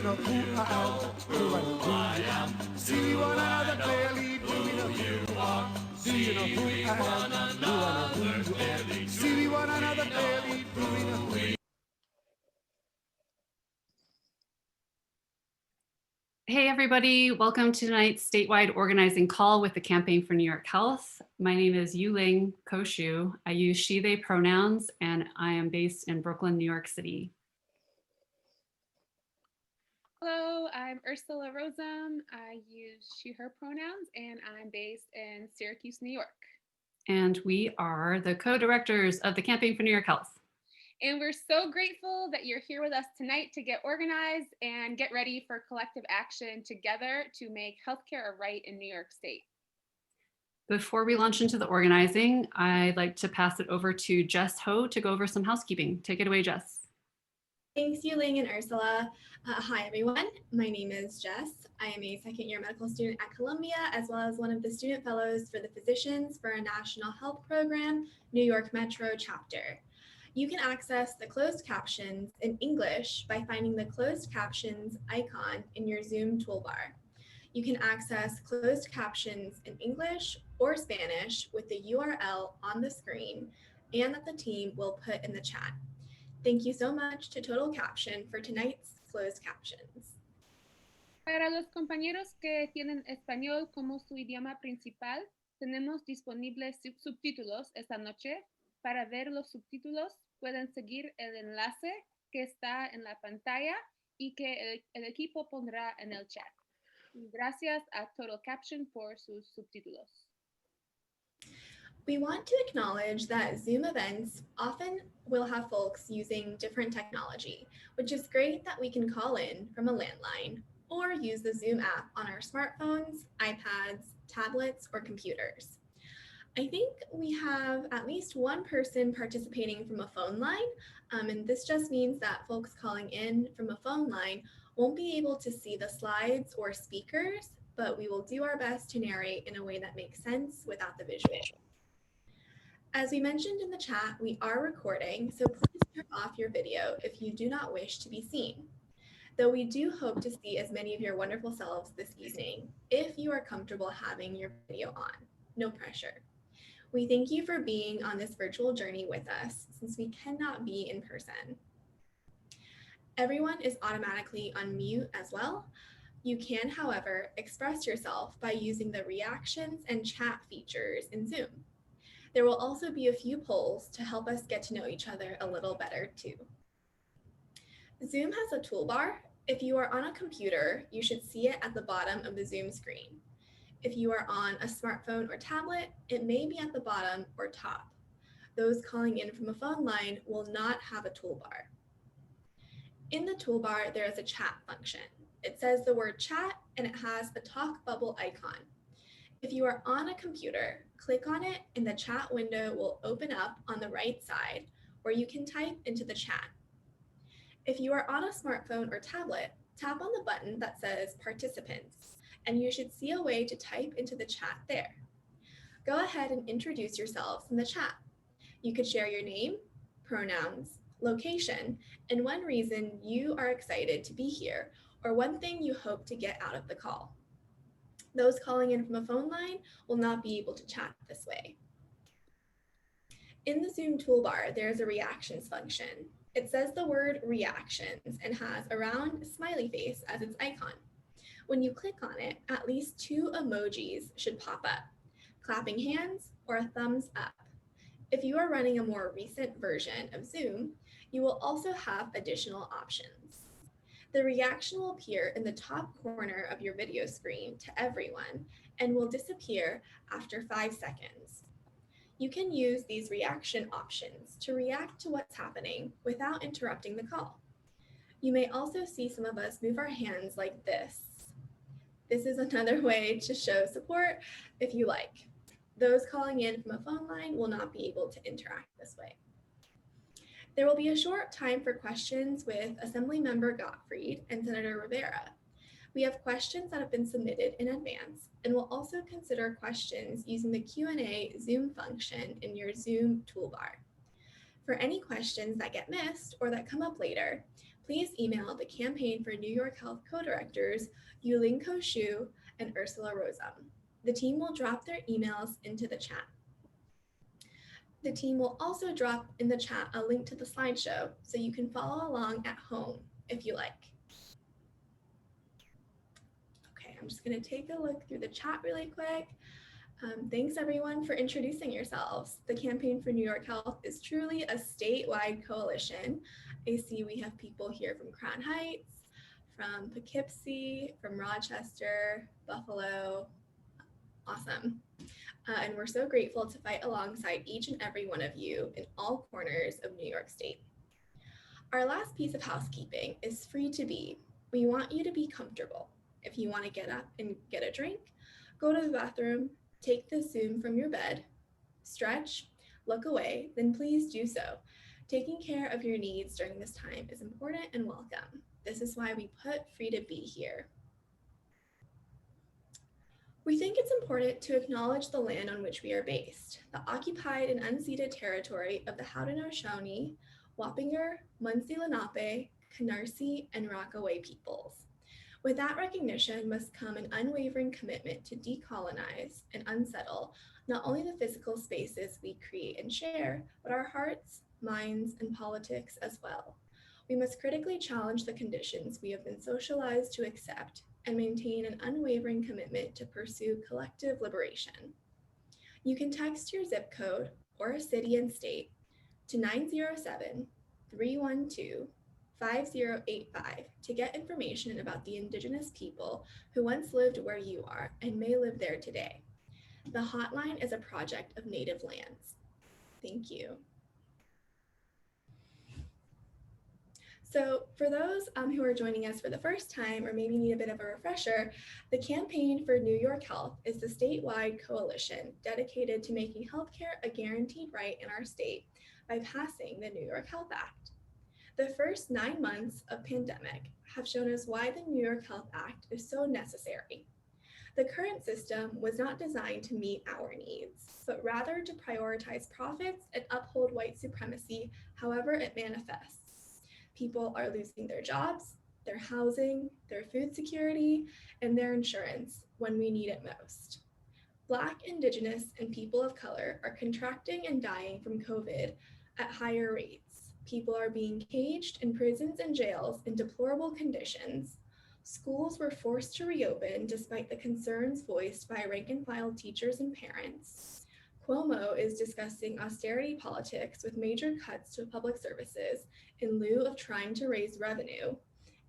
you know who I am? Who I am? See one another clearly, do we know who you are? Do you know who I am? Who I know who you are? See one another clearly, do we know who we are? Hey everybody, welcome to tonight's statewide organizing call with the Campaign for New York Health. My name is Yuling Koshu. I use she, they pronouns, and I am based in Brooklyn, New York City. Hello, I'm Ursula Rosam. I use she, her pronouns, and I'm based in Syracuse, New York. And we are the co-directors of the Campaign for New York Health. And we're so grateful that you're here with us tonight to get organized and get ready for collective action together to make healthcare a right in New York State. Before we launch into the organizing, I'd like to pass it over to Jess Ho to go over some housekeeping. Take it away, Jess. Thanks, Yuling and Ursula. Hi, everyone. My name is Jess. I am a second-year medical student at Columbia, as well as one of the student fellows for the Physicians for a National Health Program, New York Metro chapter. You can access the closed captions in English by finding the closed captions icon in your Zoom toolbar. You can access closed captions in English or Spanish with the URL on the screen and that the team will put in the chat. Thank you so much to Total Caption for tonight's closed captions. Para los compañeros que tienen español como su idioma principal, tenemos disponibles subtítulos esta noche. Para ver los subtítulos, pueden seguir el enlace que está en la pantalla y que el equipo pondrá en el chat. Gracias a Total Caption por sus subtítulos. We want to acknowledge that Zoom events often will have folks using different technology, which is great that we can call in from a landline or use the Zoom app on our smartphones, iPads, tablets, or computers. I think we have at least one person participating from a phone line, and this just means that folks calling in from a phone line won't be able to see the slides or speakers, but we will do our best to narrate in a way that makes sense without the visual. As we mentioned in the chat, we are recording, so please turn off your video if you do not wish to be seen. Though we do hope to see as many of your wonderful selves this evening, if you are comfortable having your video on, no pressure. We thank you for being on this virtual journey with us since we cannot be in person. Everyone is automatically on mute as well. You can, however, express yourself by using the reactions and chat features in Zoom. There will also be a few polls to help us get to know each other a little better too. Zoom has a toolbar. If you are on a computer, you should see it at the bottom of the Zoom screen. If you are on a smartphone or tablet, it may be at the bottom or top. Those calling in from a phone line will not have a toolbar. In the toolbar, there is a chat function. It says the word chat and it has a talk bubble icon. If you are on a computer, click on it and the chat window will open up on the right side where you can type into the chat. If you are on a smartphone or tablet, tap on the button that says participants and you should see a way to type into the chat there. Go ahead and introduce yourselves in the chat. You could share your name, pronouns, location, and one reason you are excited to be here or one thing you hope to get out of the call. Those calling in from a phone line will not be able to chat this way. In the Zoom toolbar, there's a reactions function. It says the word reactions and has a round smiley face as its icon. When you click on it, at least 2 emojis should pop up, clapping hands or a thumbs up. If you are running a more recent version of Zoom, you will also have additional options. The reaction will appear in the top corner of your video screen to everyone and will disappear after 5 seconds. You can use these reaction options to react to what's happening without interrupting the call. You may also see some of us move our hands like this. This is another way to show support if you like. Those calling in from a phone line will not be able to interact this way. There will be a short time for questions with Assemblymember Gottfried and Senator Rivera. We have questions that have been submitted in advance, and we'll also consider questions using the Q&A Zoom function in your Zoom toolbar. For any questions that get missed or that come up later, please email the Campaign for New York Health co-directors Yuling Koshu and Ursula Rosum. The team will drop their emails into the chat. The team will also drop in the chat a link to the slideshow so you can follow along at home if you like. Okay, I'm just going to take a look through the chat really quick. Thanks everyone for introducing yourselves. The Campaign for New York Health is truly a statewide coalition. I see we have people here from Crown Heights, from Poughkeepsie, from Rochester, Buffalo. Awesome. And we're so grateful to fight alongside each and every one of you in all corners of New York State. Our last piece of housekeeping is free to be. We want you to be comfortable. If you want to get up and get a drink, go to the bathroom, take the Zoom from your bed, stretch, look away, then please do so. Taking care of your needs during this time is important and welcome. This is why we put free to be here. We think it's important to acknowledge the land on which we are based, the occupied and unceded territory of the Haudenosaunee, Wappinger, Munsee Lenape, Canarsie, and Rockaway peoples. With that recognition must come an unwavering commitment to decolonize and unsettle not only the physical spaces we create and share, but our hearts, minds, and politics as well. We must critically challenge the conditions we have been socialized to accept and maintain an unwavering commitment to pursue collective liberation. You can text your zip code or a city and state to 907-312-5085 to get information about the Indigenous people who once lived where you are and may live there today. The hotline is a project of Native Lands. Thank you. So for those who are joining us for the first time or maybe need a bit of a refresher, the Campaign for New York Health is the statewide coalition dedicated to making healthcare a guaranteed right in our state by passing the New York Health Act. The first 9 months of pandemic have shown us why the New York Health Act is so necessary. The current system was not designed to meet our needs, but rather to prioritize profits and uphold white supremacy however it manifests. People are losing their jobs, their housing, their food security, and their insurance when we need it most. Black, Indigenous, and people of color are contracting and dying from COVID at higher rates. People are being caged in prisons and jails in deplorable conditions. Schools were forced to reopen despite the concerns voiced by rank and file teachers and parents. Cuomo is discussing austerity politics with major cuts to public services in lieu of trying to raise revenue.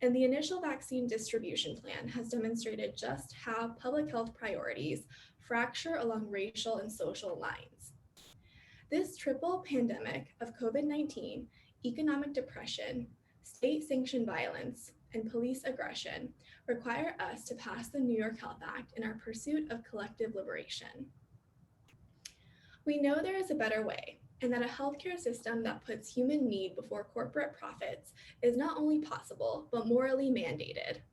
And the initial vaccine distribution plan has demonstrated just how public health priorities fracture along racial and social lines. This triple pandemic of COVID-19, economic depression, state-sanctioned violence, and police aggression require us to pass the New York Health Act in our pursuit of collective liberation. We know there is a better way, and that a healthcare system that puts human need before corporate profits is not only possible, but morally mandated.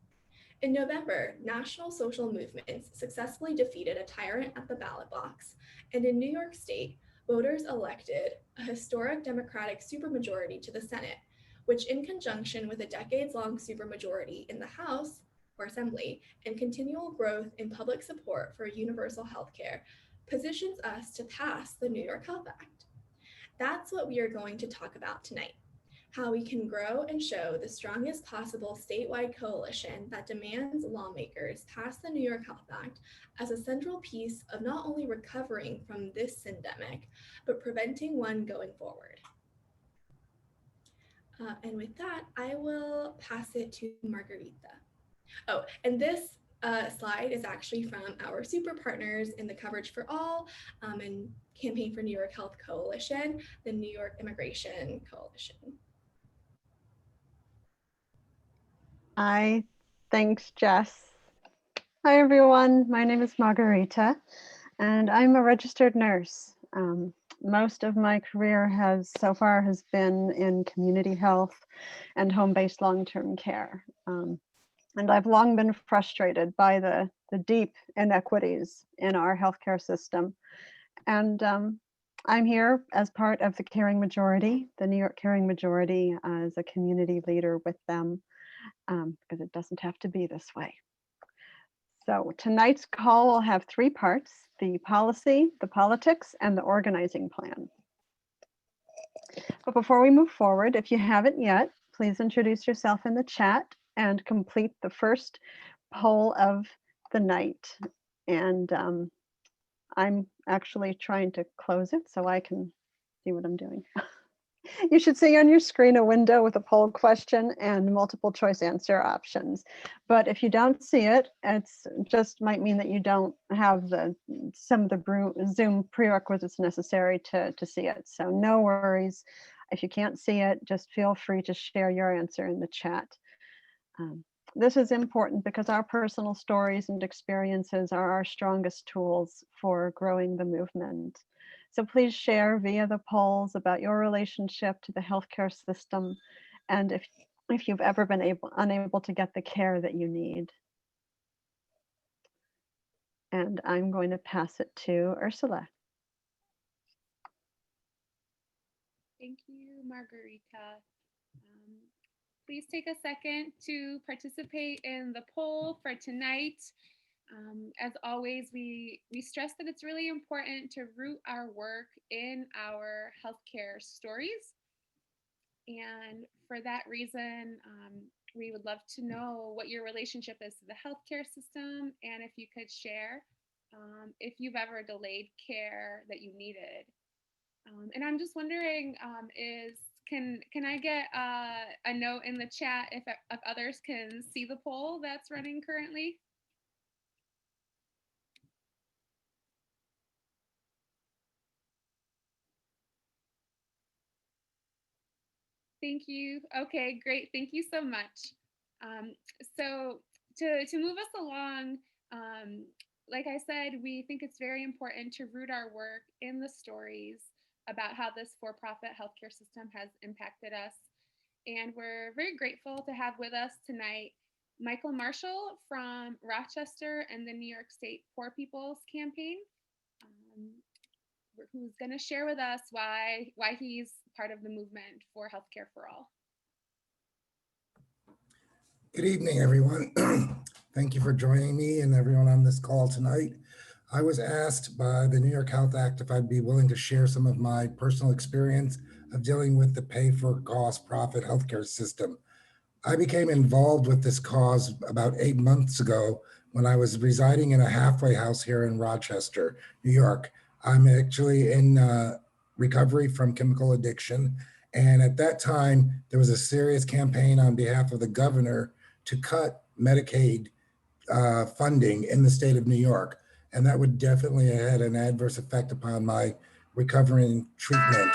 In November, national social movements successfully defeated a tyrant at the ballot box, and in New York State, voters elected a historic Democratic supermajority to the Senate, which in conjunction with a decades-long supermajority in the House or Assembly and continual growth in public support for universal healthcare, positions us to pass the New York Health Act. That's what we are going to talk about tonight, how we can grow and show the strongest possible statewide coalition that demands lawmakers pass the New York Health Act as a central piece of not only recovering from this syndemic, but preventing one going forward. And with that, I will pass it to Margarita. Oh, and this slide is actually from our super partners in the Coverage for All and Campaign for New York Health Coalition, the New York Immigration Coalition. Hi, thanks, Jess. Hi, everyone. My name is Margarita, and I'm a registered nurse. Most of my career so far has been in community health and home-based long-term care. And I've long been frustrated by the deep inequities in our healthcare system. And I'm here as part of the Caring Majority, the New York Caring Majority, as a community leader with them, because it doesn't have to be this way. So tonight's call will have three parts: the policy, the politics, and the organizing plan. But before we move forward, if you haven't yet, please introduce yourself in the chat and complete the first poll of the night. And I'm actually trying to close it so I can see what I'm doing. You should see on your screen a window with a poll question and multiple choice answer options. But if you don't see it, it's just might mean that you don't have some of the Zoom prerequisites necessary to see it. So no worries. If you can't see it, just feel free to share your answer in the chat. This is important because our personal stories and experiences are our strongest tools for growing the movement. So please share via the polls about your relationship to the healthcare system and if you've ever been unable to get the care that you need. And I'm going to pass it to Ursula. Thank you, Margarita. Please take a second to participate in the poll for tonight. As always, we stress that it's really important to root our work in our healthcare stories. And for that reason, we would love to know what your relationship is to the healthcare system, and if you could share if you've ever delayed care that you needed. And I'm just wondering, can I get a note in the chat if others can see the poll that's running currently? Thank you. Okay, great. Thank you so much. So to move us along, like I said, we think it's very important to root our work in the stories about how this for-profit healthcare system has impacted us. And we're very grateful to have with us tonight Michael Marshall from Rochester and the New York State Poor People's Campaign, who's going to share with us why he's part of the movement for healthcare for all. Good evening, everyone. Thank you for joining me and everyone on this call tonight. I was asked by the New York Health Act if I'd be willing to share some of my personal experience of dealing with the pay-for-cost profit healthcare system. I became involved with this cause about 8 months ago when I was residing in a halfway house here in Rochester, New York. I'm actually in recovery from chemical addiction. And at that time, there was a serious campaign on behalf of the governor to cut Medicaid funding in the state of New York. And that would definitely have had an adverse effect upon my recovery and treatment.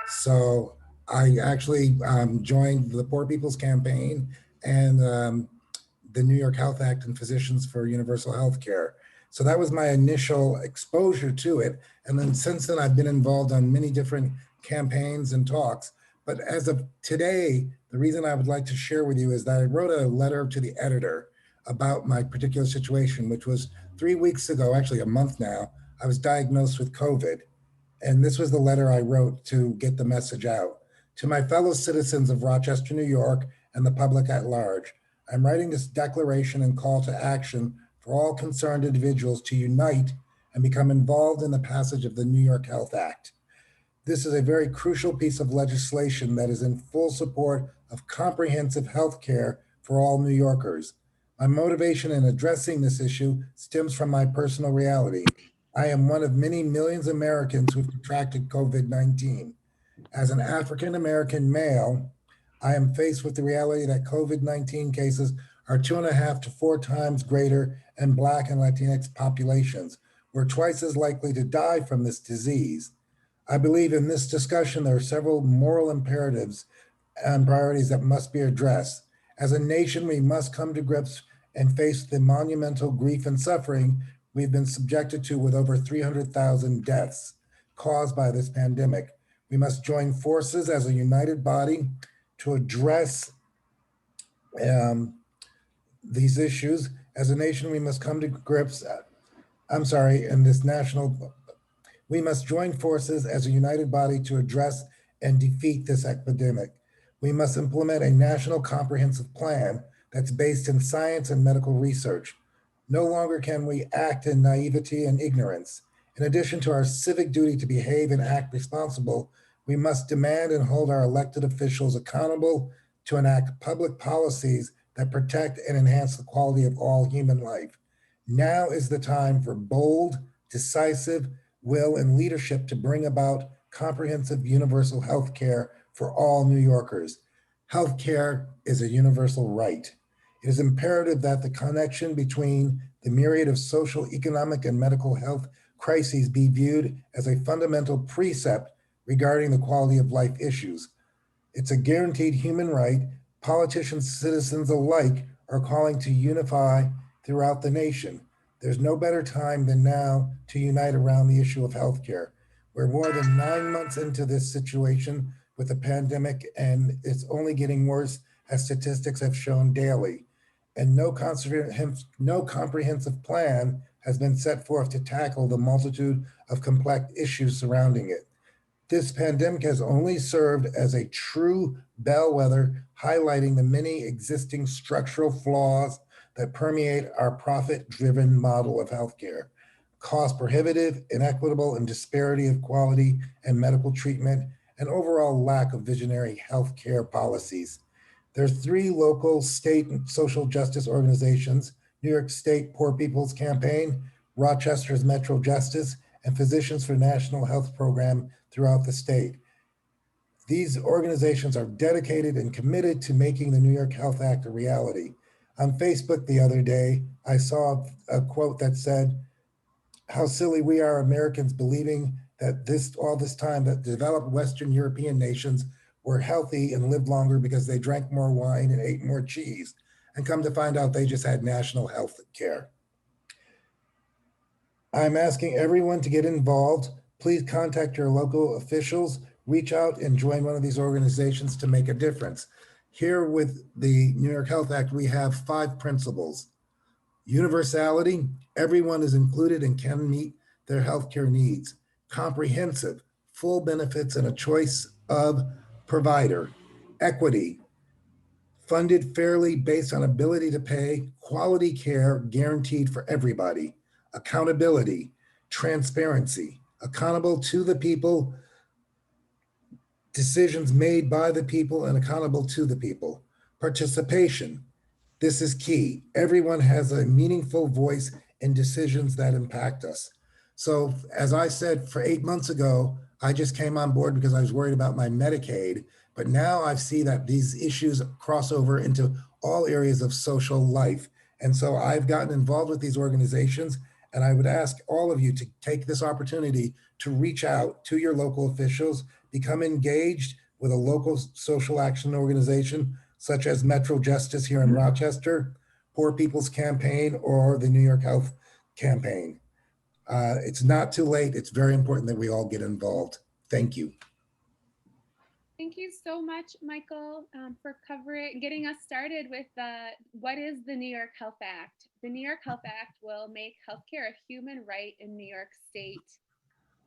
So I actually joined the Poor People's Campaign and the New York Health Act and Physicians for Universal Health Care. So that was my initial exposure to it. And then since then, I've been involved on many different campaigns and talks. But as of today, the reason I would like to share with you is that I wrote a letter to the editor about my particular situation, which was 3 weeks ago, actually a month now, I was diagnosed with COVID. And this was the letter I wrote to get the message out. To my fellow citizens of Rochester, New York, and the public at large, I'm writing this declaration and call to action for all concerned individuals to unite and become involved in the passage of the New York Health Act. This is a very crucial piece of legislation that is in full support of comprehensive health care for all New Yorkers. My motivation in addressing this issue stems from my personal reality. I am one of many millions of Americans who've contracted COVID-19. As an African-American male, I am faced with the reality that COVID-19 cases are 2.5 to 4 times greater in Black and Latinx populations. We're twice as likely to die from this disease. I believe in this discussion, there are several moral imperatives and priorities that must be addressed. As a nation, we must come to grips and face the monumental grief and suffering we've been subjected to with over 300,000 deaths caused by this pandemic. We must join forces as a united body to address these issues. As a nation, we must come to grips, We must join forces as a united body to address and defeat this epidemic. We must implement a national comprehensive plan that's based in science and medical research. No longer can we act in naivety and ignorance. In addition to our civic duty to behave and act responsible, we must demand and hold our elected officials accountable to enact public policies that protect and enhance the quality of all human life. Now is the time for bold, decisive will and leadership to bring about comprehensive universal health care for all New Yorkers. Health care is a universal right. It is imperative that the connection between the myriad of social, economic, and medical health crises be viewed as a fundamental precept regarding the quality of life issues. It's a guaranteed human right. Politicians, citizens alike are calling to unify throughout the nation. There's no better time than now to unite around the issue of healthcare. We're more than 9 months into this situation with the pandemic, and it's only getting worse as statistics have shown daily. And no comprehensive plan has been set forth to tackle the multitude of complex issues surrounding it. This pandemic has only served as a true bellwether, highlighting the many existing structural flaws that permeate our profit-driven model of healthcare. Cost prohibitive, inequitable, and disparity of quality and medical treatment, and overall lack of visionary healthcare policies. There are 3 local, state, and social justice organizations: New York State Poor People's Campaign, Rochester's Metro Justice, and Physicians for National Health Program throughout the state. These organizations are dedicated and committed to making the New York Health Act a reality. On Facebook the other day, I saw a quote that said, "How silly we are Americans believing that all this time that developed Western European nations were healthy and lived longer because they drank more wine and ate more cheese. And come to find out they just had national health care." I'm asking everyone to get involved. Please contact your local officials, reach out and join one of these organizations to make a difference. Here with the New York Health Act, we have 5 principles. Universality, everyone is included and can meet their healthcare needs. Comprehensive, full benefits and a choice of provider. Equity, funded fairly based on ability to pay, quality care guaranteed for everybody. Accountability, transparency, accountable to the people, decisions made by the people and accountable to the people. Participation, this is key. Everyone has a meaningful voice in decisions that impact us. So as I said, for 8 months ago, I just came on board because I was worried about my Medicaid, but now I see that these issues cross over into all areas of social life. And so I've gotten involved with these organizations, and I would ask all of you to take this opportunity to reach out to your local officials, become engaged with a local social action organization, such as Metro Justice here in Rochester, Poor People's Campaign, or the New York Health Campaign. It's not too late. It's very important that we all get involved. Thank you. Thank you so much, Michael, for getting us started with what is the New York Health Act. The New York Health Act will make healthcare a human right in New York State.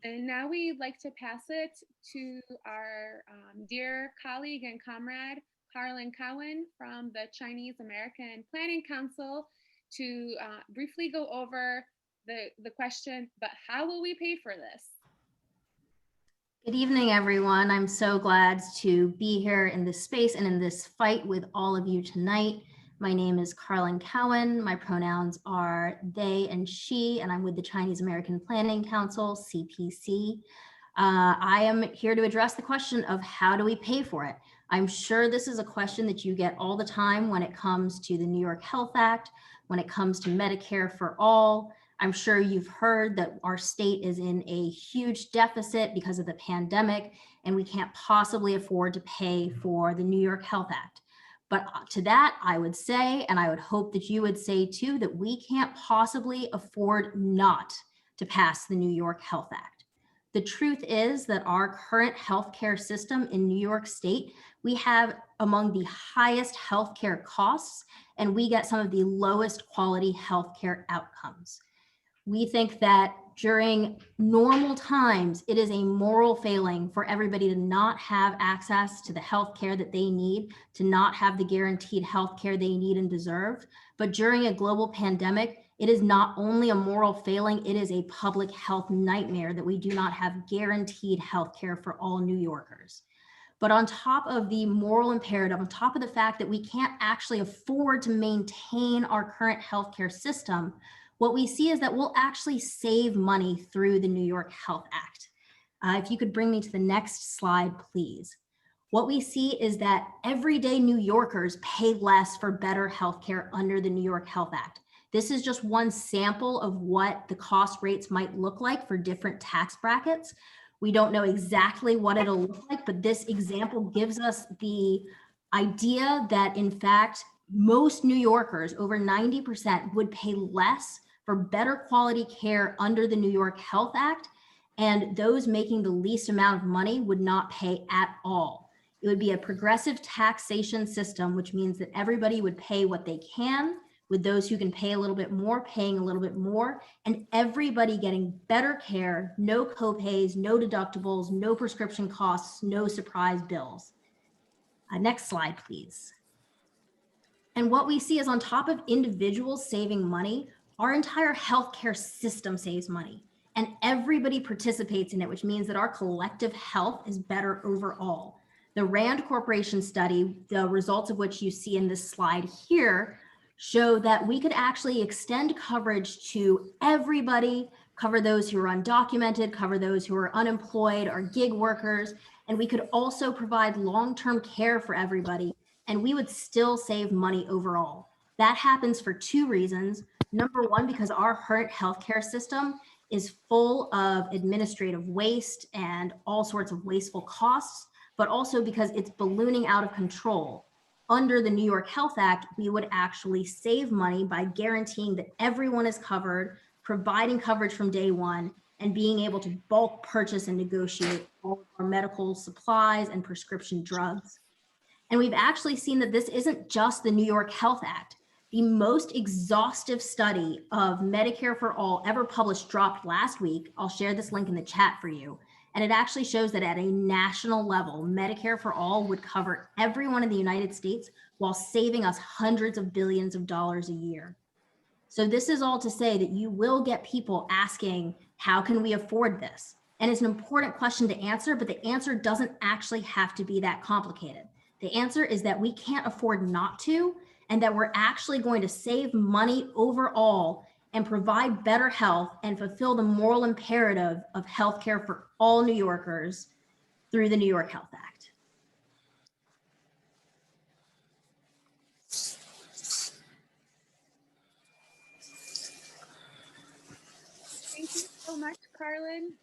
And now we'd like to pass it to our dear colleague and comrade, Carlin Cowan from the Chinese American Planning Council, to briefly go over the question, but how will we pay for this? Good evening, everyone. I'm so glad to be here in this space and in this fight with all of you tonight. My name is Carlin Cowan. My pronouns are they and she, and I'm with the Chinese American Planning Council, CPC. I am here to address the question of how do we pay for it? I'm sure this is a question that you get all the time when it comes to the New York Health Act, when it comes to Medicare for all. I'm sure you've heard that our state is in a huge deficit because of the pandemic, and we can't possibly afford to pay for the New York Health Act. But to that, I would say, and I would hope that you would say too, that we can't possibly afford not to pass the New York Health Act. The truth is that our current healthcare system in New York State, we have among the highest healthcare costs, and we get some of the lowest quality healthcare outcomes. We think that during normal times, it is a moral failing for everybody to not have access to the health care that they need, to not have the guaranteed health care they need and deserve. But during a global pandemic, it is not only a moral failing, it is a public health nightmare that we do not have guaranteed health care for all New Yorkers. But on top of the moral imperative, on top of the fact that we can't actually afford to maintain our current healthcare system, what we see is that we'll actually save money through the New York Health Act. If you could bring me to the next slide, please. What we see is that everyday New Yorkers pay less for better healthcare under the New York Health Act. This is just one sample of what the cost rates might look like for different tax brackets. We don't know exactly what it'll look like, but this example gives us the idea that, in fact, most New Yorkers, over 90%, would pay less for better quality care under the New York Health Act, and those making the least amount of money would not pay at all. It would be a progressive taxation system, which means that everybody would pay what they can, with those who can pay a little bit more, paying a little bit more, and everybody getting better care, no copays, no deductibles, no prescription costs, no surprise bills. Next slide, please. And what we see is, on top of individuals saving money, our entire healthcare system saves money, and everybody participates in it, which means that our collective health is better overall. The Rand Corporation study, the results of which you see in this slide here, show that we could actually extend coverage to everybody, cover those who are undocumented, cover those who are unemployed or gig workers, and we could also provide long-term care for everybody, and we would still save money overall. That happens for two reasons. Number one, because our current healthcare system is full of administrative waste and all sorts of wasteful costs, but also because it's ballooning out of control. Under the New York Health Act, we would actually save money by guaranteeing that everyone is covered, providing coverage from day one, and being able to bulk purchase and negotiate all of our medical supplies and prescription drugs. And we've actually seen that this isn't just the New York Health Act. The most exhaustive study of Medicare for All ever published dropped last week. I'll share this link in the chat for you. And it actually shows that at a national level, Medicare for All would cover everyone in the United States while saving us hundreds of billions of dollars a year. So this is all to say that you will get people asking, how can we afford this? And it's an important question to answer, but the answer doesn't actually have to be that complicated. The answer is that we can't afford not to, and that we're actually going to save money overall and provide better health and fulfill the moral imperative of healthcare for all New Yorkers through the New York Health Act. Thank you so much, Carlin.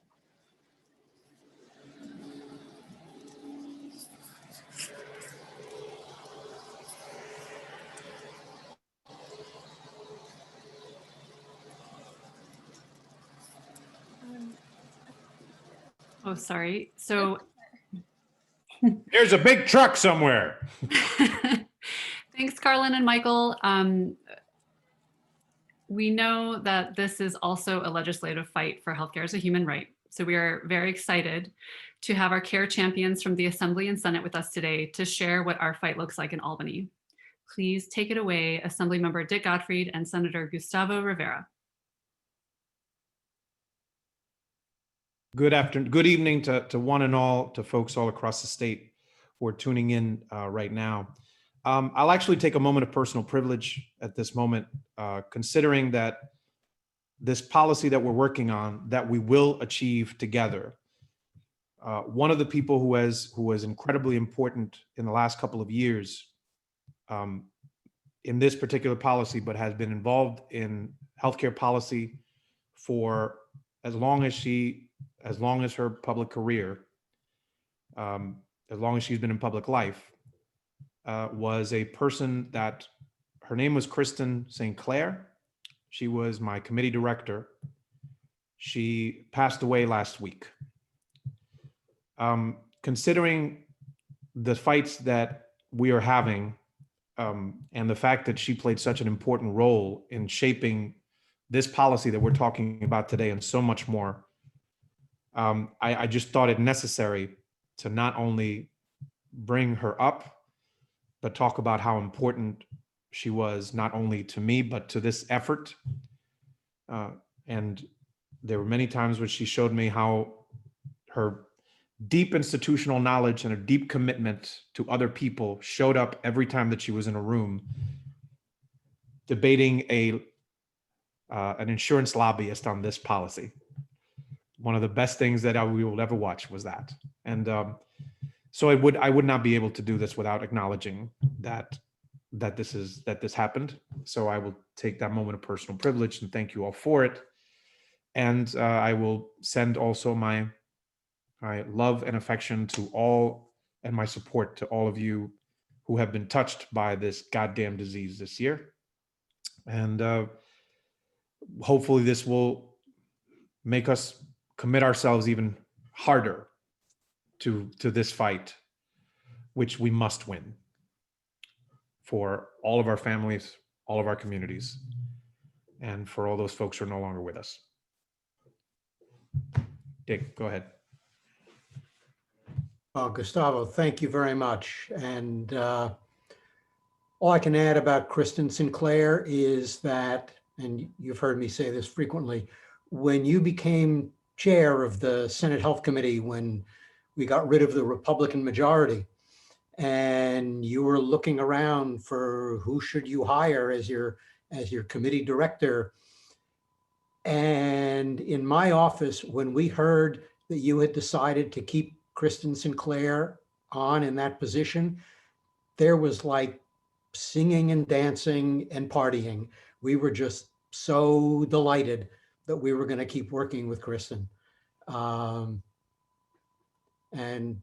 Oh, sorry. So There's a big truck somewhere. thanks, Carlin and Michael. We know that this is also a legislative fight for healthcare as a human right. So we are very excited to have our care champions from the Assembly and Senate with us today to share what our fight looks like in Albany. Please take it away, Assemblymember Dick Gottfried and Senator Gustavo Rivera. Good evening to one and all, to folks all across the state who are tuning in right now. I'll actually take a moment of personal privilege at this moment, considering that this policy that we're working on, that we will achieve together. One of the people who was incredibly important in the last couple of years in this particular policy, but has been involved in healthcare policy for as long as her public career, as long as she's been in public life, was a person that, her name was Kristen St. Clair. She was my committee director. She passed away last week. Considering the fights that we are having, and the fact that she played such an important role in shaping this policy that we're talking about today and so much more, I just thought it necessary to not only bring her up, but talk about how important she was not only to me, but to this effort. And there were many times when she showed me how her deep institutional knowledge and a deep commitment to other people showed up every time that she was in a room debating an insurance lobbyist on this policy. One of the best things that we will ever watch was that. And so I would not be able to do this without acknowledging that this happened. So I will take that moment of personal privilege and thank you all for it. And I will send also my love and affection to all, and my support to all of you who have been touched by this goddamn disease this year. And hopefully this will make us commit ourselves even harder to this fight, which we must win for all of our families, all of our communities, and for all those folks who are no longer with us. Dick, go ahead. Gustavo, thank you very much. And all I can add about Kristen Sinclair is that, and you've heard me say this frequently, when you became chair of the Senate Health Committee, when we got rid of the Republican majority, and you were looking around for who should you hire as your committee director. And in my office, when we heard that you had decided to keep Kristen Sinclair on in that position, there was like singing and dancing and partying. We were just so delighted that we were going to keep working with Kristen. And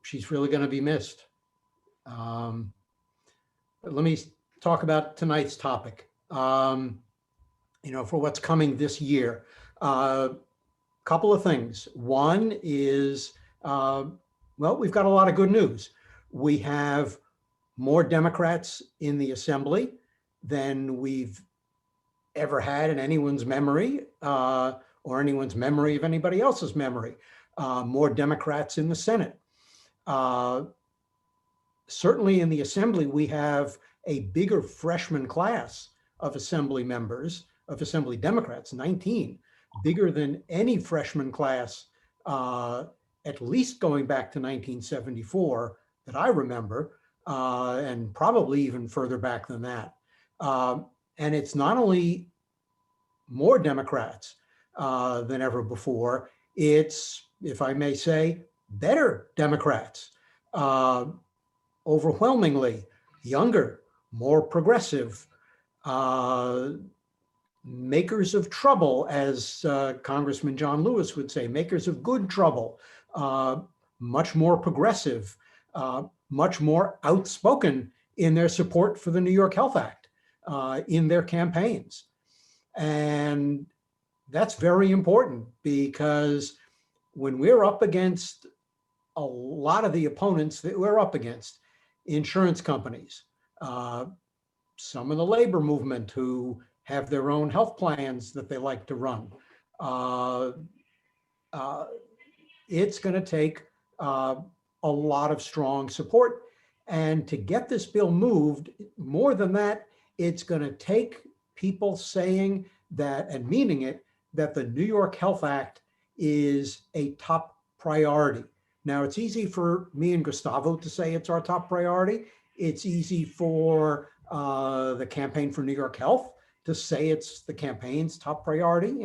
she's really going to be missed. But let me talk about tonight's topic. For what's coming this year. Couple of things. One is, well, we've got a lot of good news. We have more Democrats in the Assembly than we've ever had in anyone's memory, or anyone's memory of anybody else's memory. More Democrats in the Senate. Certainly in the Assembly, we have a bigger freshman class of Assembly members, of Assembly Democrats, 19, bigger than any freshman class, at least going back to 1974 that I remember, and probably even further back than that. And it's not only more Democrats than ever before, it's, if I may say, better Democrats, overwhelmingly younger, more progressive, makers of trouble, as Congressman John Lewis would say, makers of good trouble, much more progressive, much more outspoken in their support for the New York Health Act in their campaigns. And that's very important, because when we're up against a lot of the opponents that we're up against, insurance companies, some of the labor movement who have their own health plans that they like to run, it's going to take a lot of strong support. And to get this bill moved, more than that, it's going to take people saying that and meaning it, that the New York Health Act is a top priority. Now, it's easy for me and Gustavo to say it's our top priority. It's easy for the Campaign for New York Health to say it's the campaign's top priority,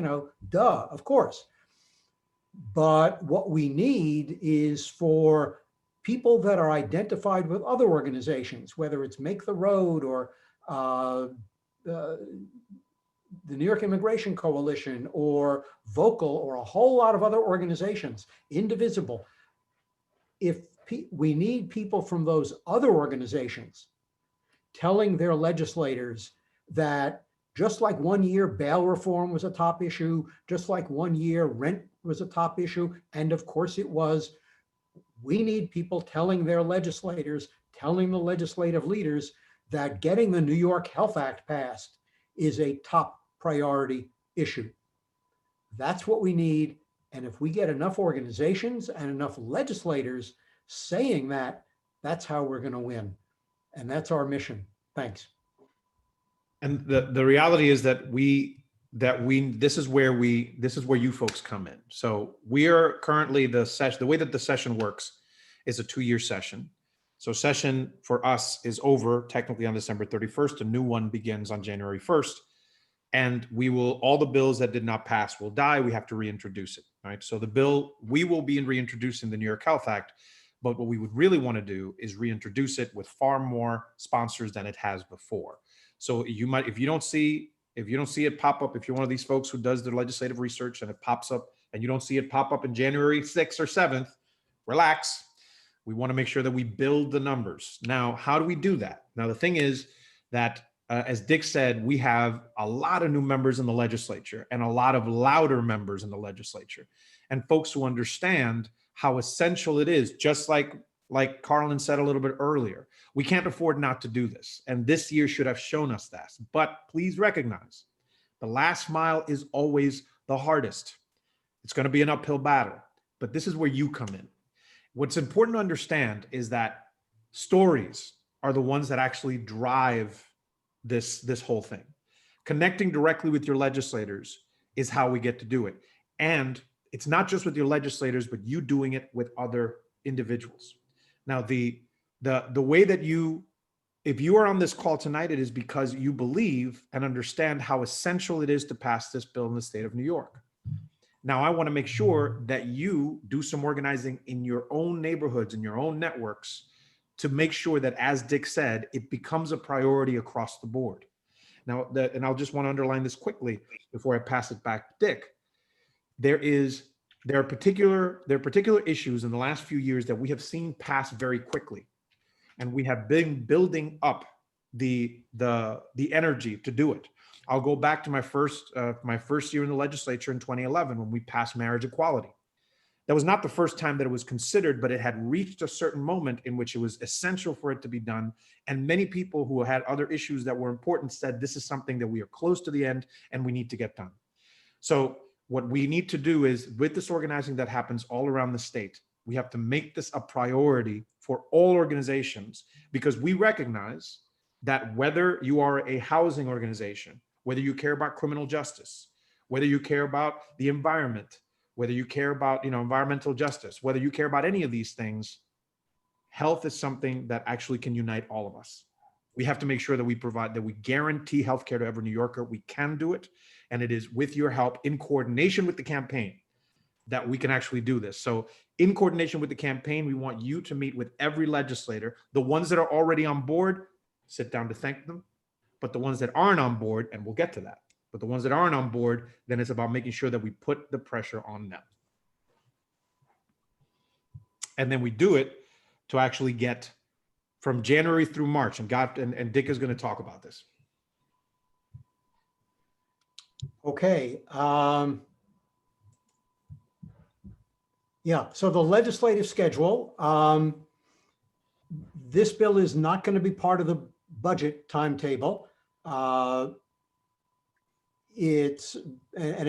duh, of course. But what we need is for people that are identified with other organizations, whether it's Make the Road or the New York Immigration Coalition or Vocal or a whole lot of other organizations, Indivisible. We need people from those other organizations telling their legislators that just like one year bail reform was a top issue, just like one year rent was a top issue, and of course it was, we need people telling their legislators, telling the legislative leaders that getting the New York Health Act passed is a top priority issue. That's what we need. And if we get enough organizations and enough legislators saying that, that's how we're going to win. And that's our mission. Thanks. And the reality is that this is where you folks come in. So we are currently the way that the session works is a 2-year session. So session for us is over technically on December 31st. A new one begins on January 1st. And all the bills that did not pass will die. We have to reintroduce it, right? So the bill, we will be reintroducing the New York Health Act, but what we would really want to do is reintroduce it with far more sponsors than it has before. So you might, if you don't see it pop up, if you're one of these folks who does the legislative research and it pops up and you don't see it pop up in January 6th or 7th, relax. We want to make sure that we build the numbers. Now, how do we do that? Now, the thing is that as Dick said, we have a lot of new members in the legislature and a lot of louder members in the legislature and folks who understand how essential it is, just like Carlin said a little bit earlier. We can't afford not to do this. And this year should have shown us that. But please recognize the last mile is always the hardest. It's going to be an uphill battle, but this is where you come in. What's important to understand is that stories are the ones that actually drive this whole thing. Connecting directly with your legislators is how we get to do it. And it's not just with your legislators, but you doing it with other individuals. Now, the way that if you are on this call tonight, it is because you believe and understand how essential it is to pass this bill in the state of New York. Now, I want to make sure that you do some organizing in your own neighborhoods, in your own networks, to make sure that, as Dick said, it becomes a priority across the board. Now, and I'll just want to underline this quickly before I pass it back to Dick. There are particular issues in the last few years that we have seen pass very quickly, and we have been building up the energy to do it. I'll go back to my first year in the legislature in 2011 when we passed marriage equality. That was not the first time that it was considered, but it had reached a certain moment in which it was essential for it to be done. And many people who had other issues that were important said, this is something that we are close to the end and we need to get done. So what we need to do is, with this organizing that happens all around the state, we have to make this a priority for all organizations, because we recognize that whether you are a housing organization, whether you care about criminal justice, whether you care about the environment, whether you care about environmental justice, whether you care about any of these things, health is something that actually can unite all of us. We have to make sure that we guarantee healthcare to every New Yorker. We can do it. And it is with your help, in coordination with the campaign, that we can actually do this. So in coordination with the campaign, we want you to meet with every legislator. The ones that are already on board, sit down to thank them. But the ones that aren't on board, and we'll get to that, but the ones that aren't on board, then it's about making sure that we put the pressure on them. And then we do it to actually get from January through March, and Dick is going to talk about this. Okay. Yeah, so the legislative schedule, this bill is not going to be part of the budget timetable. It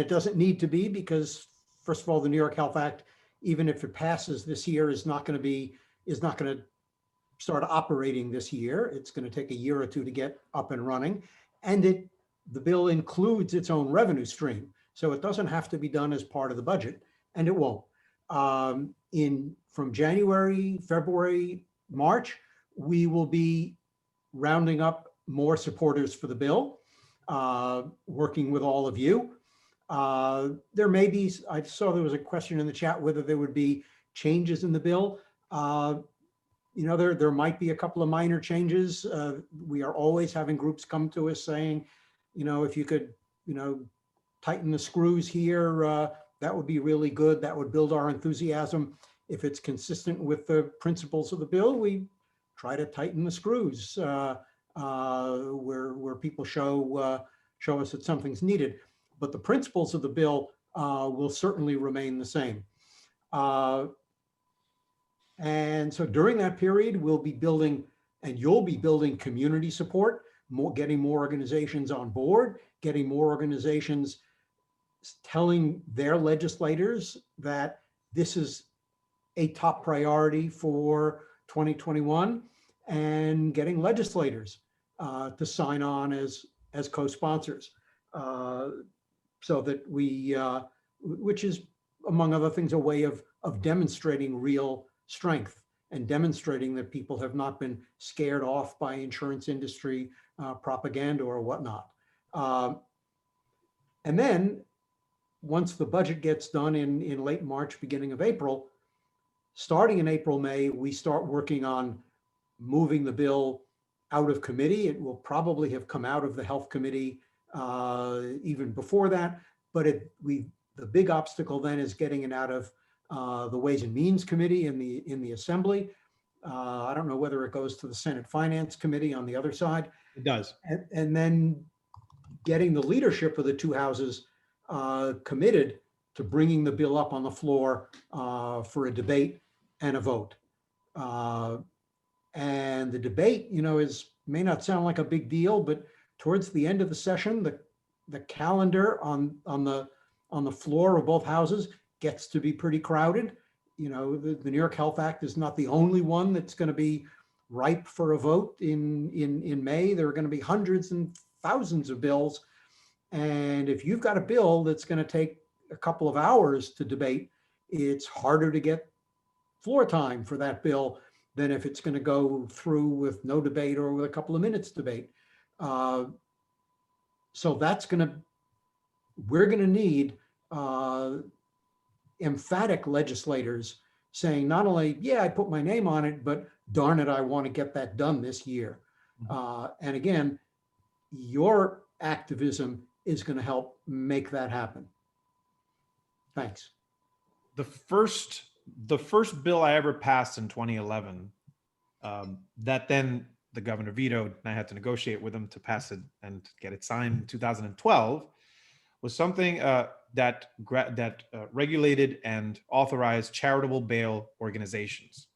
doesn't need to be, because first of all, the New York Health Act, even if it passes this year, is not going to start operating this year. It's going to take a year or two to get up and running. And the bill includes its own revenue stream. So it doesn't have to be done as part of the budget, and it won't. From January, February, March, we will be rounding up more supporters for the bill, working with all of you. There may be, I saw there was a question in the chat whether there would be changes in the bill. There might be a couple of minor changes. We are always having groups come to us saying, if you could, tighten the screws here, that would be really good. That would build our enthusiasm. If it's consistent with the principles of the bill, we try to tighten the screws where people show us that something's needed. But the principles of the bill will certainly remain the same. And so during that period, we'll be building, and you'll be building, community support, getting more organizations on board, getting more organizations telling their legislators that this is a top priority for 2021, and getting legislators to sign on as co-sponsors, so that we, which is, among other things, a way of demonstrating real strength and demonstrating that people have not been scared off by insurance industry propaganda or whatnot. And then once the budget gets done in late March, beginning of April, starting in April, May, we start working on moving the bill out of committee. It will probably have come out of the Health Committee even before that, but the big obstacle then is getting it out of the Ways and Means Committee in the Assembly. I don't know whether it goes to the Senate Finance Committee on the other side. It does. And then getting the leadership of the two houses committed to bringing the bill up on the floor for a debate and a vote. And the debate, may not sound like a big deal, but towards the end of the session, the calendar on the floor of both houses gets to be pretty crowded. The New York Health Act is not the only one that's going to be ripe for a vote in May. There are going to be hundreds and thousands of bills. And if you've got a bill that's going to take a couple of hours to debate, it's harder to get floor time for that bill than if it's going to go through with no debate or with a couple of minutes debate. So we're going to need emphatic legislators saying not only, yeah, I put my name on it, but darn it, I want to get that done this year. And again, your activism is going to help make that happen. Thanks. The first bill I ever passed in 2011, that then the governor vetoed, and I had to negotiate with him to pass it and get it signed in 2012, was something that regulated and authorized charitable bail organizations.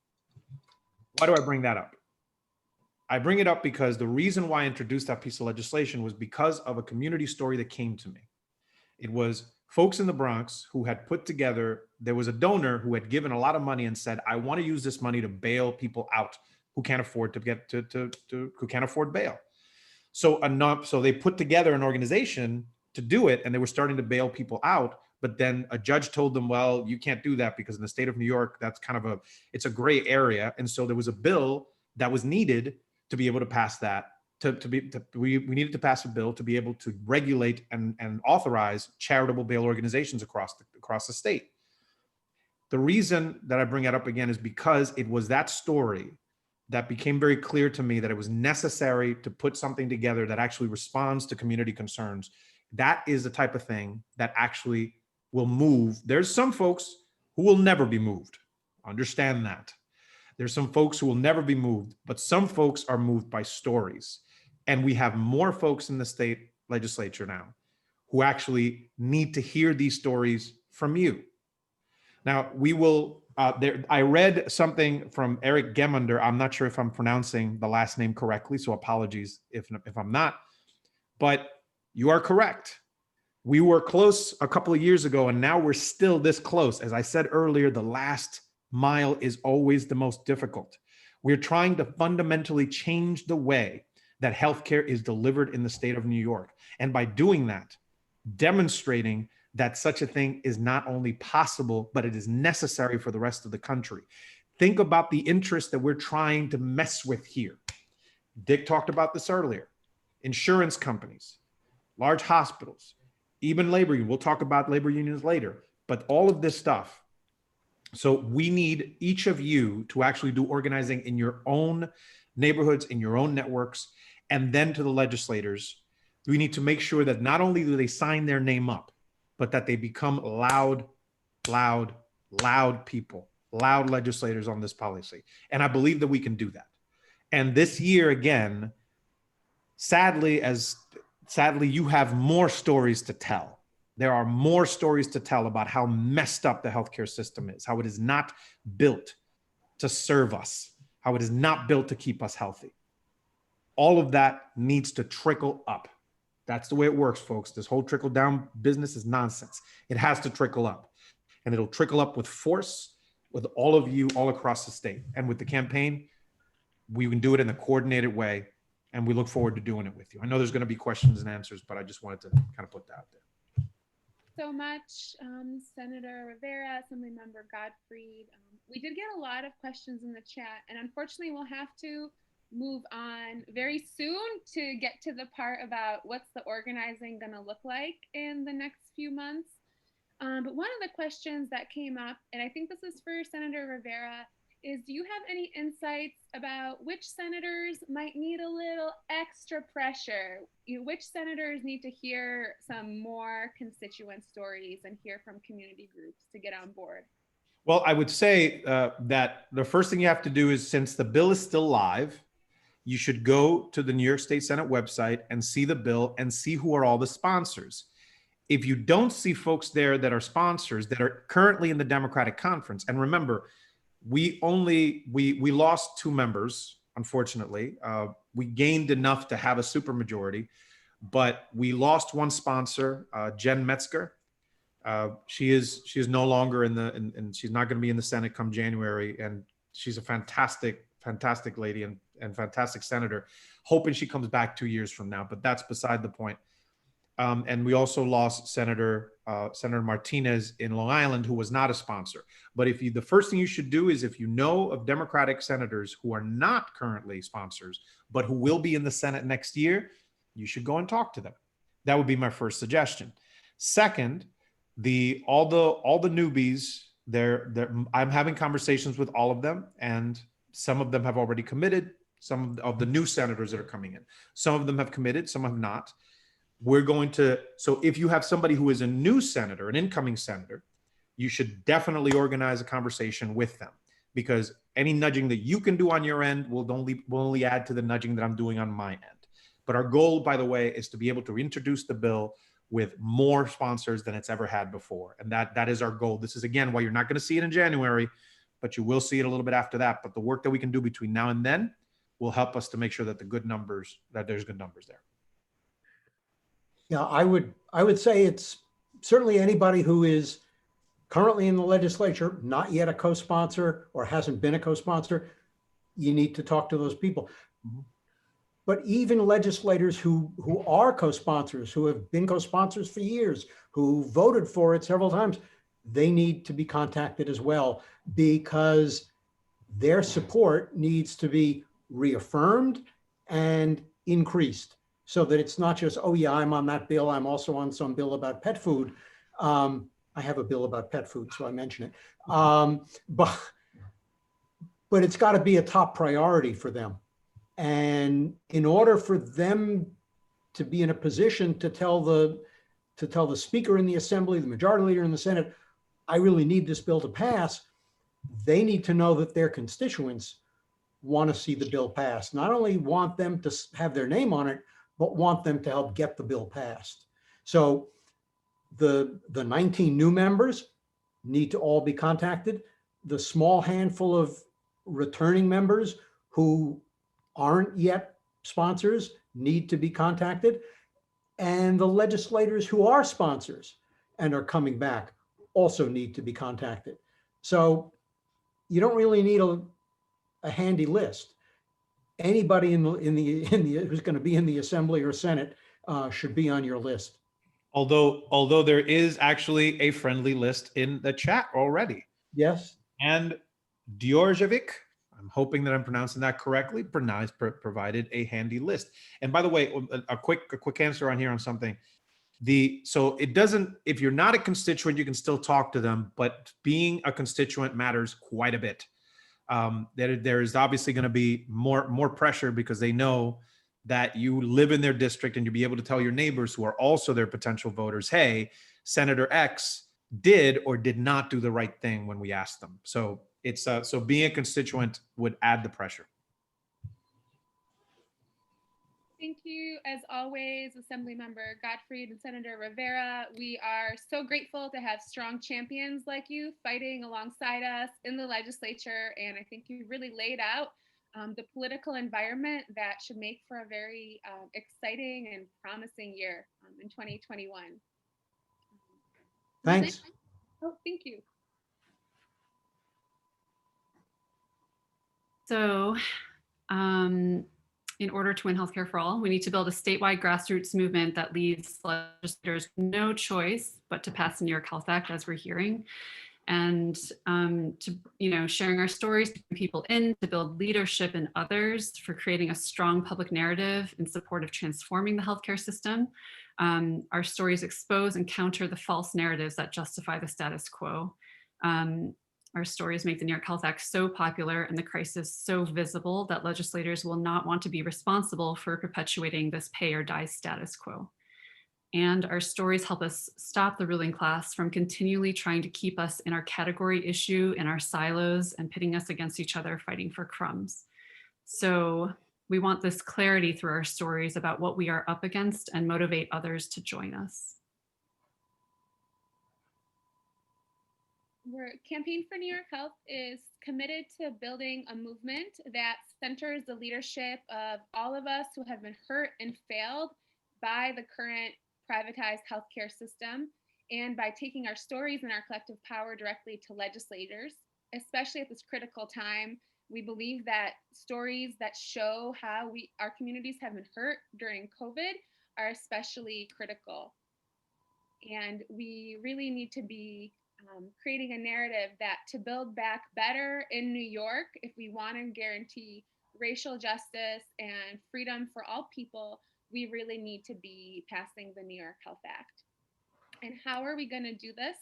Why do I bring that up? I bring it up because the reason why I introduced that piece of legislation was because of a community story that came to me. It was folks in the Bronx who had put together, there was a donor who had given a lot of money and said, I want to use this money to bail people out who can't afford who can't afford bail. So they put together an organization to do it, and they were starting to bail people out. But then a judge told them, well, you can't do that because in the state of New York, that's kind of it's a gray area. And so there was a bill that was needed to be able to pass that. We needed to pass a bill to be able to regulate and authorize charitable bail organizations across the state. The reason that I bring it up again is because it was that story that became very clear to me that it was necessary to put something together that actually responds to community concerns. That is the type of thing that actually will move. There's some folks who will never be moved. Understand that. There's some folks who will never be moved, but some folks are moved by stories. And we have more folks in the state legislature now who actually need to hear these stories from you. Now, we will, I read something from Eric Gemander. I'm not sure if I'm pronouncing the last name correctly, so apologies if I'm not, but you are correct. We were close a couple of years ago, and now we're still this close. As I said earlier, the last mile is always the most difficult. We're trying to fundamentally change the way that healthcare is delivered in the state of New York. And by doing that, demonstrating that such a thing is not only possible, but it is necessary for the rest of the country. Think about the interest that we're trying to mess with here. Dick talked about this earlier. Insurance companies, large hospitals, even labor unions. We'll talk about labor unions later, but all of this stuff. So we need each of you to actually do organizing in your own neighborhoods, in your own networks, and then to the legislators. We need to make sure that not only do they sign their name up, but that they become loud people, loud legislators on this policy. And I believe that we can do that. And this year, again, sadly, you have more stories to tell. There are more stories to tell about how messed up the healthcare system is, how it is not built to serve us, how it is not built to keep us healthy. All of that needs to trickle up. That's the way it works, folks. This whole trickle down business is nonsense. It has to trickle up, and it'll trickle up with force with all of you all across the state. And with the campaign, we can do it in a coordinated way, and we look forward to doing it with you. I know there's going to be questions and answers, but I just wanted to kind of put that out there. So much, Senator Rivera, Assemblymember Gottfried. We did get a lot of questions in the chat, and unfortunately we'll have to move on very soon to get to the part about what's the organizing going to look like in the next few months. But one of the questions that came up, and I think this is for Senator Rivera, is do you have any insights about which senators might need a little extra pressure? Which senators need to hear some more constituent stories and hear from community groups to get on board? Well, I would say that the first thing you have to do is, since the bill is still live, you should go to the New York State Senate website and see the bill and see who are all the sponsors. If you don't see folks there that are sponsors that are currently in the Democratic conference, and remember, we lost 2 members, unfortunately. We gained enough to have a supermajority, but we lost one sponsor, Jen Metzger. She is no longer and she's not going to be in the Senate come January. And she's a fantastic lady and fantastic senator. Hoping she comes back 2 years from now, but that's beside the point. And we also lost Senator Martinez in Long Island, who was not a sponsor. But the first thing you should do is, if you know of Democratic senators who are not currently sponsors, but who will be in the Senate next year, you should go and talk to them. That would be my first suggestion. Second, all the newbies, I'm having conversations with all of them, and some of them have already committed. Some of the new senators that are coming in, some of them have committed, some have not. So if you have somebody who is a new senator, an incoming senator, you should definitely organize a conversation with them, because any nudging that you can do on your end will only add to the nudging that I'm doing on my end. But our goal, by the way, is to be able to introduce the bill with more sponsors than it's ever had before. And that is our goal. This is, again, why you're not going to see it in January, but you will see it a little bit after that. But the work that we can do between now and then will help us to make sure that there's good numbers there. Yeah, I would say it's certainly anybody who is currently in the legislature, not yet a co-sponsor or hasn't been a co-sponsor. You need to talk to those people. Mm-hmm. But even legislators who are co-sponsors, who have been co-sponsors for years, who voted for it several times, they need to be contacted as well, because their support needs to be reaffirmed and increased, so that it's not just, oh yeah, I'm on that bill, I'm also on some bill about pet food. I have a bill about pet food, so I mention it. But it's got to be a top priority for them. And in order for them to be in a position to tell the speaker in the assembly, the majority leader in the Senate, I really need this bill to pass, they need to know that their constituents want to see the bill passed. Not only want them to have their name on it, but want them to help get the bill passed. So the 19 new members need to all be contacted. The small handful of returning members who aren't yet sponsors need to be contacted. And the legislators who are sponsors and are coming back also need to be contacted. So you don't really need a handy list. Anybody in the who's going to be in the Assembly or Senate should be on your list. Although there is actually a friendly list in the chat already. Yes. And Djordjevic, I'm hoping that I'm pronouncing that correctly, provided a handy list. And by the way, a quick answer on here on something. So it doesn't, if you're not a constituent, you can still talk to them, but being a constituent matters quite a bit. There is obviously going to be more pressure, because they know that you live in their district, and you'll be able to tell your neighbors who are also their potential voters, hey, Senator X did or did not do the right thing when we asked them. So it's so being a constituent would add the pressure. Thank you, as always, Assemblymember Gottfried and Senator Rivera. We are so grateful to have strong champions like you fighting alongside us in the legislature. And I think you really laid out the political environment that should make for a very exciting and promising year in 2021. Thanks. Oh, thank you. So in order to win healthcare for all, we need to build a statewide grassroots movement that leaves legislators no choice but to pass the New York Health Act, as we're hearing, and to sharing our stories, to bring people in, to build leadership in others, for creating a strong public narrative in support of transforming the healthcare system. Our stories expose and counter the false narratives that justify the status quo. Our stories make the New York Health Act so popular and the crisis so visible that legislators will not want to be responsible for perpetuating this pay or die status quo. And our stories help us stop the ruling class from continually trying to keep us in our category issue, in our silos, and pitting us against each other, fighting for crumbs. So we want this clarity through our stories about what we are up against and motivate others to join us. Campaign for New York Health is committed to building a movement that centers the leadership of all of us who have been hurt and failed by the current privatized healthcare system, and by taking our stories and our collective power directly to legislators, especially at this critical time. We believe that stories that show how our communities have been hurt during COVID are especially critical. And we really need to be creating a narrative that to build back better in New York, if we want to guarantee racial justice and freedom for all people, we really need to be passing the New York Health Act. And how are we going to do this?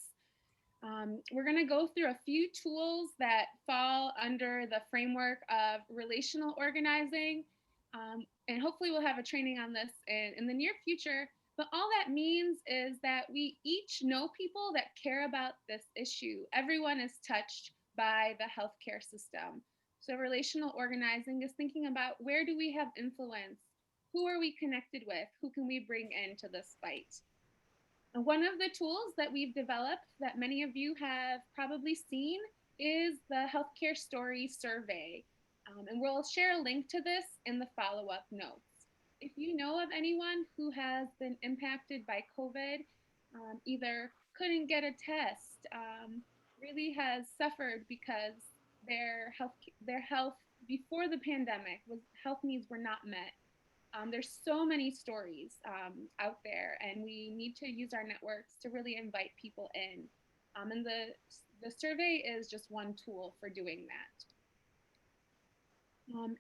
We're going to go through a few tools that fall under the framework of relational organizing. And hopefully we'll have a training on this in the near future. But all that means is that we each know people that care about this issue. Everyone is touched by the healthcare system. So relational organizing is thinking about, where do we have influence? Who are we connected with? Who can we bring into this fight? And one of the tools that we've developed that many of you have probably seen is the Healthcare Story Survey. And we'll share a link to this in the follow-up notes. If you know of anyone who has been impacted by COVID, either couldn't get a test, really has suffered because their health before the pandemic health needs were not met. There's so many stories out there, and we need to use our networks to really invite people in. And the survey is just one tool for doing that.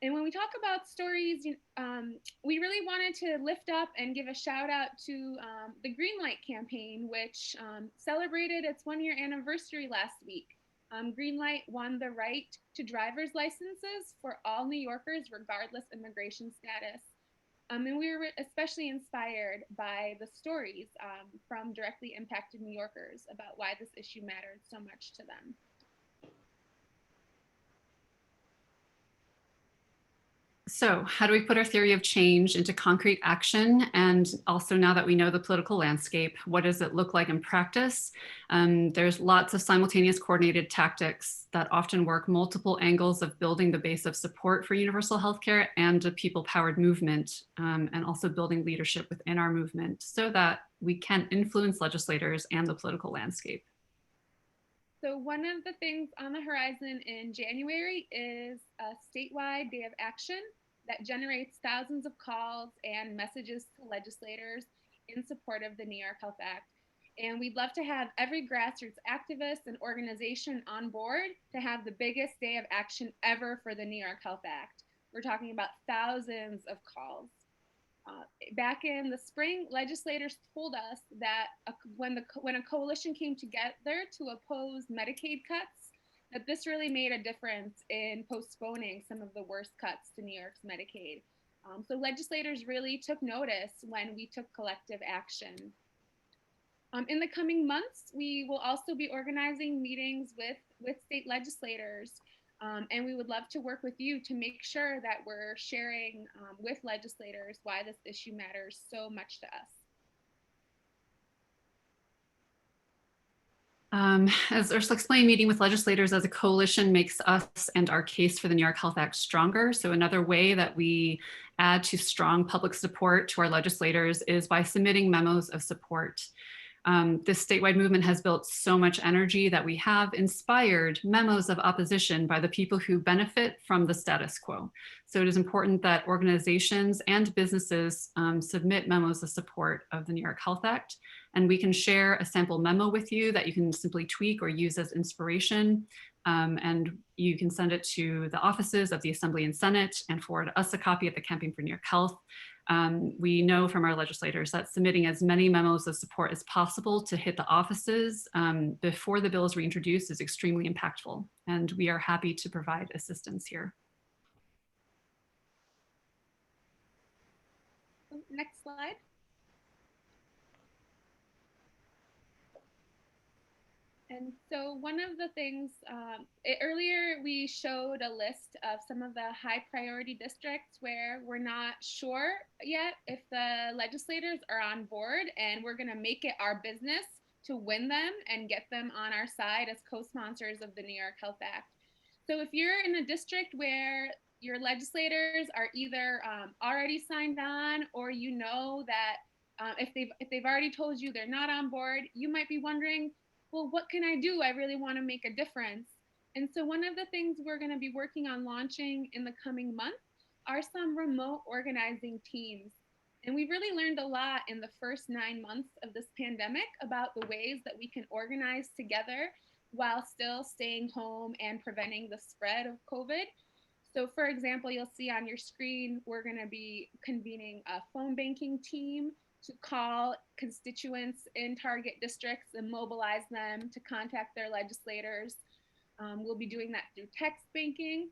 And when we talk about stories, we really wanted to lift up and give a shout out to the Greenlight campaign, which celebrated its 1-year anniversary last week. Greenlight won the right to driver's licenses for all New Yorkers, regardless immigration status. And we were especially inspired by the stories from directly impacted New Yorkers about why this issue mattered so much to them. So how do we put our theory of change into concrete action? And also, now that we know the political landscape, what does it look like in practice? There's lots of simultaneous coordinated tactics that often work multiple angles of building the base of support for universal healthcare and a people-powered movement, and also building leadership within our movement so that we can influence legislators and the political landscape. So one of the things on the horizon in January is a statewide day of action that generates thousands of calls and messages to legislators in support of the New York Health Act. And we'd love to have every grassroots activist and organization on board to have the biggest day of action ever for the New York Health Act. We're talking about thousands of calls. Back in the spring, legislators told us that when a coalition came together to oppose Medicaid cuts, that this really made a difference in postponing some of the worst cuts to New York's Medicaid. So legislators really took notice when we took collective action. In the coming months, we will also be organizing meetings with state legislators. And we would love to work with you to make sure that we're sharing with legislators why this issue matters so much to us. As Ursula explained, meeting with legislators as a coalition makes us and our case for the New York Health Act stronger. So another way that we add to strong public support to our legislators is by submitting memos of support. This statewide movement has built so much energy that we have inspired memos of opposition by the people who benefit from the status quo. So it is important that organizations and businesses submit memos of support of the New York Health Act. And we can share a sample memo with you that you can simply tweak or use as inspiration. And you can send it to the offices of the Assembly and Senate and forward us a copy at the Campaign for New York Health. We know from our legislators that submitting as many memos of support as possible to hit the offices before the bill is reintroduced is extremely impactful. And we are happy to provide assistance here. Next slide. And so one of the things, earlier we showed a list of some of the high priority districts where we're not sure yet if the legislators are on board, and we're gonna make it our business to win them and get them on our side as co-sponsors of the New York Health Act. So if you're in a district where your legislators are either already signed on, or you know that if they've already told you they're not on board, you might be wondering, well, what can I do? I really want to make a difference. And so one of the things we're going to be working on launching in the coming month are some remote organizing teams. And we've really learned a lot in the first 9 months of this pandemic about the ways that we can organize together while still staying home and preventing the spread of COVID. So for example, you'll see on your screen, we're going to be convening a phone banking team to call constituents in target districts and mobilize them to contact their legislators. We'll be doing that through text banking.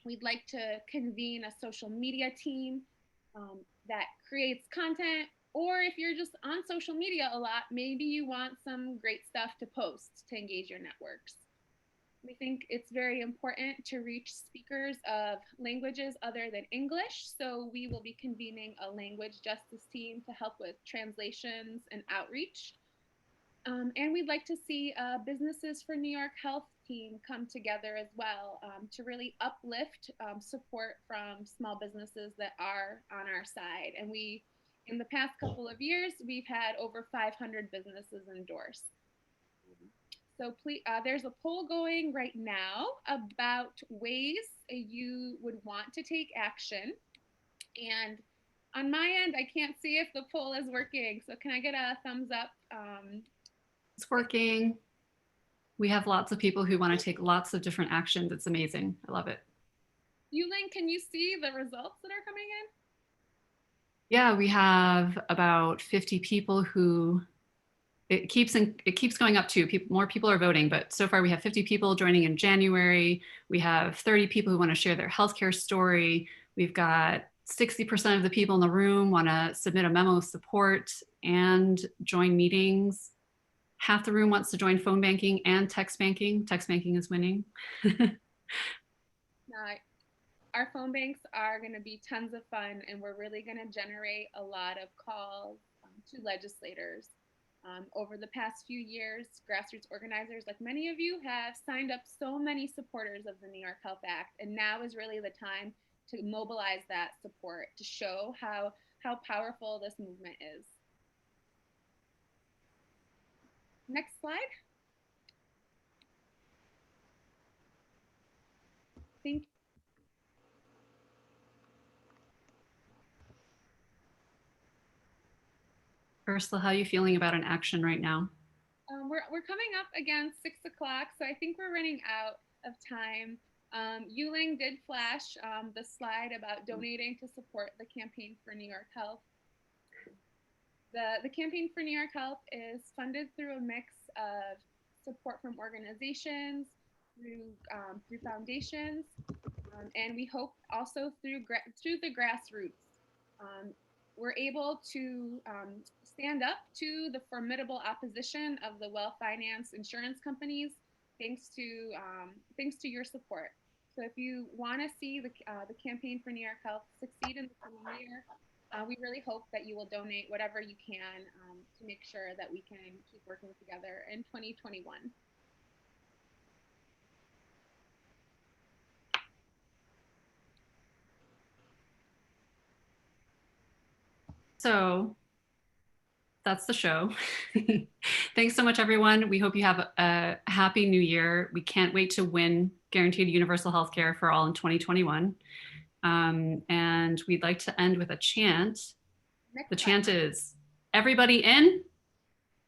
We'd like to convene a social media team that creates content, or if you're just on social media a lot, maybe you want some great stuff to post to engage your networks. We think it's very important to reach speakers of languages other than English. So we will be convening a language justice team to help with translations and outreach. And we'd like to see a Businesses for New York Health team come together as well to really uplift support from small businesses that are on our side. And in the past couple of years, we've had over 500 businesses endorse. So please, there's a poll going right now about ways you would want to take action. And on my end, I can't see if the poll is working. So can I get a thumbs up? It's working. We have lots of people who want to take lots of different actions. It's amazing. I love it. Yulin, can you see the results that are coming in? Yeah, we have about 50 people who it keeps going up too. More people are voting, but so far we have 50 people joining in January. We have 30 people who want to share their healthcare story. We've got 60% of the people in the room want to submit a memo of support and join meetings. Half the room wants to join phone banking and text banking. Text banking is winning. Our phone banks are going to be tons of fun, and we're really going to generate a lot of calls to legislators. Over the past few years, grassroots organizers, like many of you, have signed up so many supporters of the New York Health Act, and now is really the time to mobilize that support to show how powerful this movement is. Next slide. Thank you. Ursula, how are you feeling about an action right now? We're coming up against 6 o'clock, so I think we're running out of time. Yuling did flash the slide about donating to support the Campaign for New York Health. The Campaign for New York Health is funded through a mix of support from organizations, through foundations, and we hope also through the grassroots. We're able to stand up to the formidable opposition of the well-financed insurance companies, thanks to your support. So if you want to see the Campaign for New York Health succeed in the coming year, We really hope that you will donate whatever you can to make sure that we can keep working together in 2021. So that's the show. Thanks so much, everyone. We hope you have a happy new year. We can't wait to win guaranteed universal health care for all in 2021. And we'd like to end with a chant. The chant is everybody in,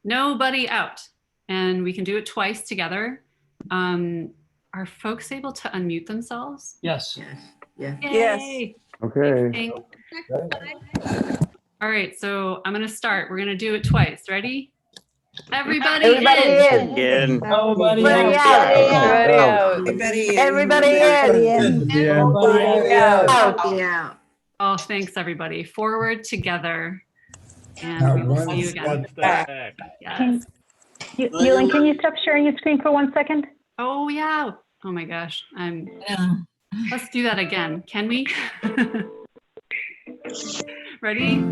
nobody out. And we can do it twice together. Are folks able to unmute themselves? Yes. Yeah. Yay. Okay. All right, so I'm gonna start. We're gonna do it twice. Ready? Everybody in. In. Nobody Everybody out. out. Everybody in. Everybody out. Oh, thanks everybody. Forward together. And Now, we will one see you again. step Yes. Yuling, can you stop sharing your screen for 1 second? Oh yeah. Oh my gosh. Let's do that again. Can we? Ready?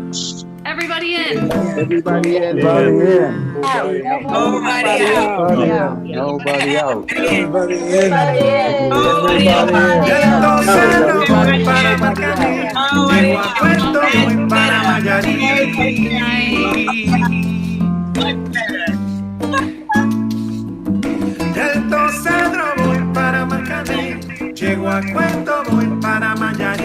Everybody in. Everybody in. Nobody out. Nobody out. Everybody in. Del Tosadro voy para Marcané, llego a Cuento voy para Mayarí.